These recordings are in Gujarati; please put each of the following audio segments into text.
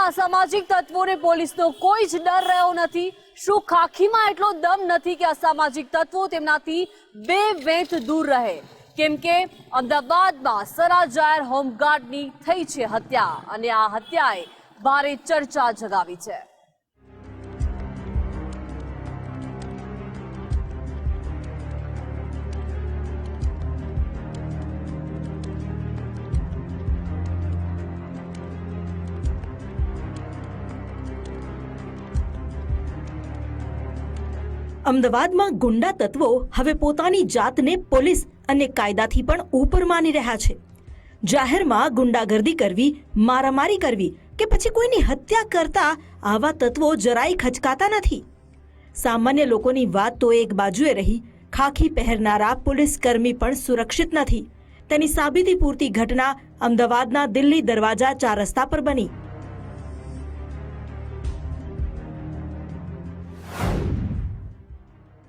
અસામાજિક તત્વોને પોલીસનો કોઈ જ ડર રહ્યો નથી। શું ખાખીમાં એટલો દમ નથી કે અસામાજિક તત્વો તેમનાથી બે વેંત દૂર રહે? કેમ કે અમદાવાદમાં સરા જાહેર હોમગાર્ડની થઈ છે હત્યા અને આ હત્યાએ ભારે ચર્ચા જગાવી છે। અમદાવાદમાં ગુંડા તત્વો હવે પોતાની જાતને પોલીસ અને કાયદાથી પણ ઉપર માની રહ્યા છે। જાહેરમાં ગુંડાગર્દી કરવી, મારામારી કરવી કે પછી કોઈની હત્યા કરતા આવા તત્વો જરાય ખચકાતા નથી। સામાન્ય લોકોની વાત તો એક બાજુએ રહી, ખાખી પહેરનારા પોલીસ કર્મી પણ સુરક્ષિત નથી। તેની સાબિતી પૂરતી ઘટના અમદાવાદના દિલ્હી દરવાજા 4 રસ્તા પર બની।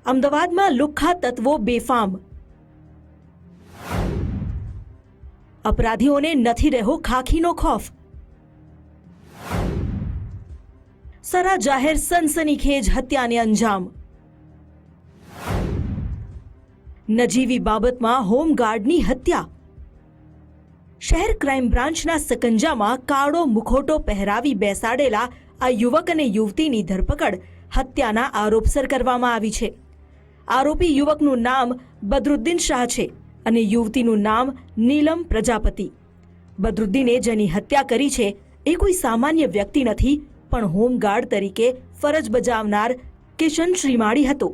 અમદાવાદમાં લુખ્ખા તત્વો બેફામ, અપરાધીઓને નથી રહ્યો ખાખીનો ખૌફ। સરા જાહેર સનસનીખેજ હત્યાને અંજામ। નજીવી બાબતમાં હોમગાર્ડની હત્યા। શહેર ક્રાઇમ બ્રાન્ચના સકંજામાં કાળો મુખોટો પહેરાવી બેસાડેલા આ યુવક અને યુવતીની ધરપકડ હત્યાના આરોપસર કરવામાં આવી છે। આરોપી યુવકનું નામ બદરુદ્દીન શાહ છે અને યુવતીનું નામ નીલમ પ્રજાપતિ। બદરુદ્દીને જેની હત્યા કરી છે એ કોઈ સામાન્ય વ્યક્તિ નથી, પણ હોમગાર્ડ તરીકે ફરજ બજાવનાર કિશન શ્રીમાળી હતો,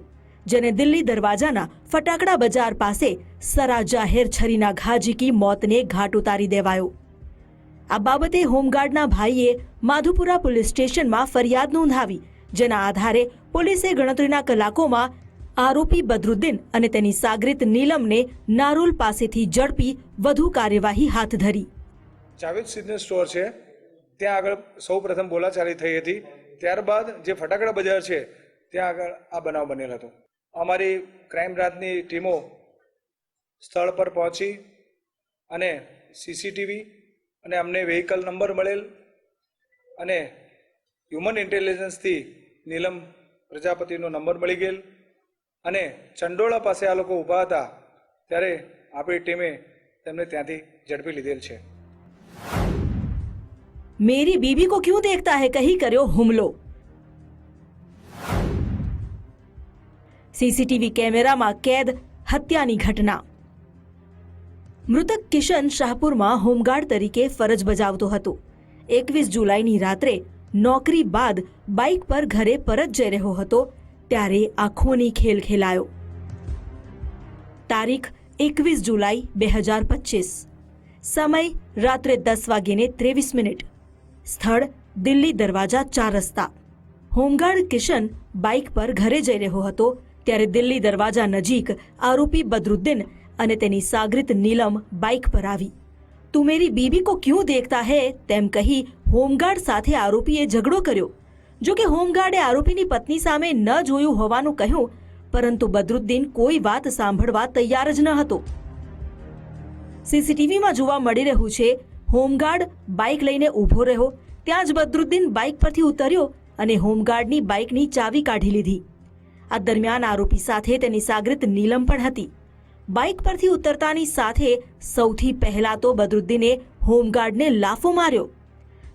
જેને દિલ્હી દરવાજાના ફટાકડા બજાર પાસે સરા જાહેર છરીના ઘા ઝીકી મોતને ઘાટ ઉતારી દેવાયો। આ બાબતે હોમગાર્ડના ભાઈએ માધુપુરા પોલીસ સ્ટેશનમાં ફરિયાદ નોંધાવી, જેના આધારે પોલીસે ગણતરીના કલાકોમાં આરોપી બદરુદ્દીન અને તેની સાગરીત નીલમને નારોલ પાસેથી ઝડપી વધુ કાર્યવાહી હાથ ધરી। જાવેદ સિઝનલ સ્ટોર છે ત્યાં આગળ સૌ પ્રથમ બોલાચાલી થઈ હતી, ત્યારબાદ જે ફટાકડા બજાર છે ત્યાં આગળ આ બનાવ બનેલ હતો। અમારી ક્રાઇમ બ્રાન્ચની ટીમો સ્થળ પર પહોંચી અને સીસીટીવી અને અમને વ્હીકલ નંબર મળેલ અને હ્યુમન ઇન્ટેલિજન્સથી નીલમ પ્રજાપતિનો નંબર મળી ગયેલ અને ચંડોળા પાસે આ લોકો ઊભા હતા ત્યારે આપણી ટીમે તેમને ત્યાંથી ઝડપી લીધેલ છે। મેરી બીબી કો ક્યું દેખતા હૈ કહી કર્યો હુમલો। સીસીટીવી કેમેરામાં કેદ હત્યાની ઘટના। મૃતક કિશન શાહપુરમાં હોમગાર્ડ તરીકે ફરજ બજાવતો હતો। 21 જુલાઈની રાત્રે નોકરી બાદ બાઇક પર ઘરે પરત જઈ રહ્યો હતો ત્યારે આંખોની ખેલ ખેલાયો। તારીખ 21 જુલાઈ 2025, સમય રાત્રે 10:23। સ્થળ દિલ્હી દરવાજા 4 રસ્તા। હોમગાર્ડ કિશન બાઇક પર ઘરે જઈ રહ્યો હતો ત્યારે દિલ્હી દરવાજા નજીક આરોપી બદરુદ્દીન અને તેની સાગરીત નીલમ બાઇક પર આવી। તું મેરી બીબી કો ક્યું દેખતા હૈ તેમ કહી હોમગાર્ડ સાથે આરોપીએ ઝઘડો કર્યો। જો કે હોમગાર્ડે આરોપીની પત્ની સામે ન જોયું હોવાનું કહ્યું, પરંતુ બદરુદ્દીન કોઈ વાત સાંભળવા તૈયાર જ ન હતો। સીસીટીવીમાં જોવા મળી રહ્યું છે, હોમગાર્ડ બાઇક લઈને ઊભો રહ્યો ત્યાં જ બદરુદ્દીન બાઇક પરથી ઉતર્યો અને હોમગાર્ડની બાઇકની ચાવી કાઢી લીધી। આ દરમિયાન આરોપી સાથે તેની સાગરીત નીલમ પણ હતી। બાઇક પરથી ઉતરતાની સાથે સૌથી પહેલા તો બદરુદ્દીને હોમગાર્ડને લાફો માર્યો,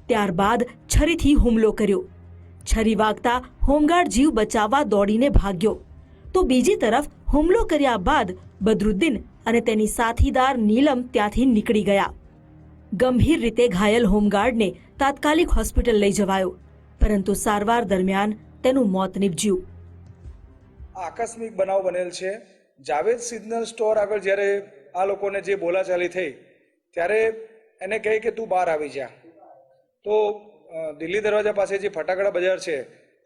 ત્યારબાદ છરીથી હુમલો કર્યો। છરી વાગતા હોમગાર્ડ જીવ બચાવવા દોડીને ભાગ્યો, તો બીજી તરફ હુમલો કર્યા બાદ બદરુદ્દીન અને તેની સાથીદાર નીલમ ત્યાંથી નીકળી ગયા। ગંભીર રીતે ઘાયલ હોમગાર્ડને તાત્કાલિક હોસ્પિટલ લઈ જવાયો, પરંતુ સારવાર દરમિયાન તેનું મોત નીપજ્યું। આકસ્મિક બનાવ બનેલ છે। જાવેદ સિઝનલ સ્ટોર આગળ જ્યારે આ લોકોને જે બોલાચાલી થઈ ત્યારે એને કહે કે તું બહાર આવી જા, તો દિલ્હી દરવાજા પાસે જે ફટાકડા બજાર છે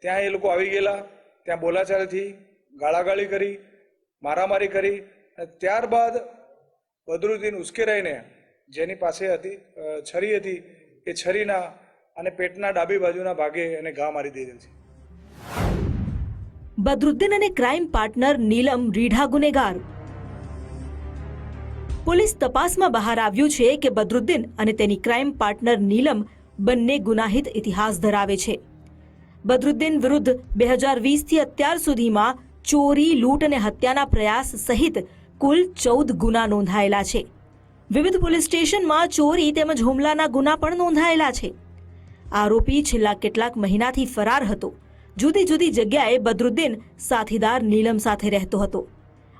ત્યાં એ લોકો આવી ગયેલા। ત્યાં બોલાચાલીથી ગાળાગાળી કરી, મારામારી કરી, ત્યારબાદ બદરુદ્દીન ઉશ્કેરાઈને જેની પાસે હતી છરી હતી એ છરીના અને પેટના ડાબી બાજુના ભાગે એને ઘા મારી દીધેલ છે। બદરુદ્દીન અને ક્રાઇમ પાર્ટનર નીલમ રીઢા ગુનેગાર। પોલીસ તપાસમાં બહાર આવ્યું છે કે બદરુદ્દીન અને તેની ક્રાઇમ પાર્ટનર નીલમ બંને ગુનાહિત ઇતિહાસ ધરાવે છે. બદરુદ્દીન વિરુદ્ધ 2020થી અત્યાર સુધીમાં ચોરી, લૂંટ અને હત્યાના પ્રયાસ સહિત કુલ 14 ગુના નોંધાયેલા છે. વિવિધ પોલીસ સ્ટેશનમાં ચોરી તેમજ હુમલાના ગુના પણ નોંધાયેલા છે. આરોપી છેલ્લા કેટલાક મહિનાથી ફરાર હતો. જુદી જુદી જગ્યાએ બદરુદ્દીન સાથીદાર નીલમ સાથે રહેતો હતો.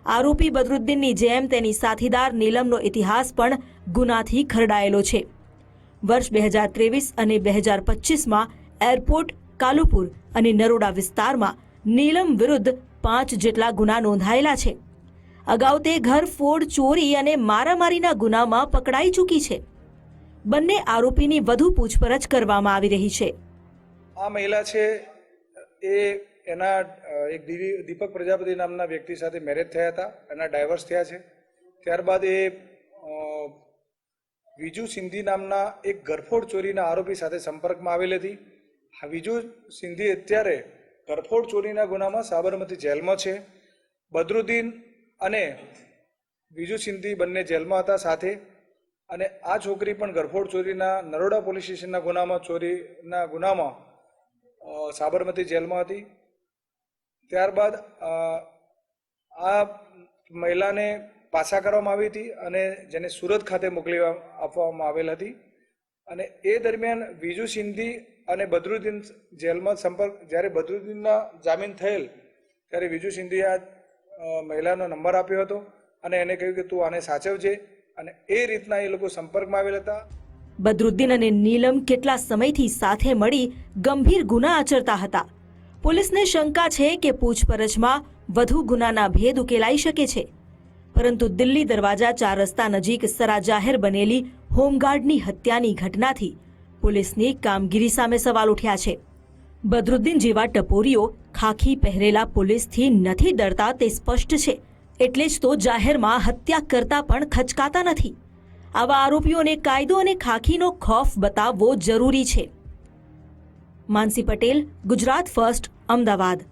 આરોપી બદરુદ્દીનની જેમ તેની સાથીદાર નીલમનો ઇતિહાસ પણ ગુનાથી ખરડાયેલો છે. વર્ષ 2023 અને 2025માં એરપોર્ટ, કાલુપુર અને નરોડા વિસ્તારમાં નીલમ વિરુદ્ધ 5 જેટલા ગુના નોંધાયેલા છે. અગાઉ તે ઘરફોડ, ચોરી અને મારામારીના ગુનામાં પકડાઈ ચૂકી છે. બંને આરોપીની વધુ પૂછપરછ કરવામાં આવી રહી છે. આ મહિલા છે એ એના એક દીપક પ્રજાપતિ નામના વ્યક્તિ સાથે મેરેજ થયા હતા. એના ડાયવર્સ થયા છે. ત્યારબાદ એ વિજુ સિંધી નામના એક ઘરફોડ ચોરીના આરોપી સાથે સંપર્કમાં આવેલી હતી. વિજુ સિંધી અત્યારે ઘરફોડ ચોરીના ગુનામાં સાબરમતી જેલમાં છે. બદરુદ્દીન અને વિજુ સિંધી બંને જેલમાં હતા સાથે. અને આ છોકરી પણ ઘરફોડ ચોરીના નરોડા પોલીસ સ્ટેશનના ગુનામાં સાબરમતી જેલમાં હતી. ત્યારબાદ આ મહિલાને પાછા કરવામાં આવી હતી અને જેને સુરત ખાતે મોકલી આપવામાં આવેલ હતી. અને એ દરમિયાન વિજુ સિંધી અને બદરુદ્દીન જેલમાં જ્યારે બદરુદ્દીનના જામીન થયેલ ત્યારે વિજુ સિંધીએ આ મહિલાનો નંબર આપ્યો હતો અને એને કહ્યું કે તું આને સાચવજે, અને એ રીતના એ લોકો સંપર્કમાં આવેલ હતા. બદરુદ્દીન અને નીલમ કેટલા સમયથી સાથે મળી ગંભીર ગુના આચરતા હતા. પોલીસને શંકા છે કે પૂછપરછમાં વધુ ગુનાના ભેદ ઉકેલાઈ શકે છે. પરંતુ દિલ્હી દરવાજા 4 રસ્તા નજીક સરા જાહેર બનેલી હોમગાર્ડની હત્યાની ઘટનાથી પોલીસની કામગીરી સામે સવાલ ઉઠ્યા છે. બદરુદ્દીન જેવા ટપોરીઓ ખાખી પહેરેલા પોલીસથી નથી ડરતા તે સ્પષ્ટ છે. એટલે જ તો જાહેરમાં હત્યા કરતા પણ ખચકાતા નથી. આવા આરોપીઓને કાયદો અને ખાખીનો ખૌફ બતાવવો જરૂરી છે. માનસી પટેલ, ગુજરાત ફર્સ્ટ, અમદાવાદ.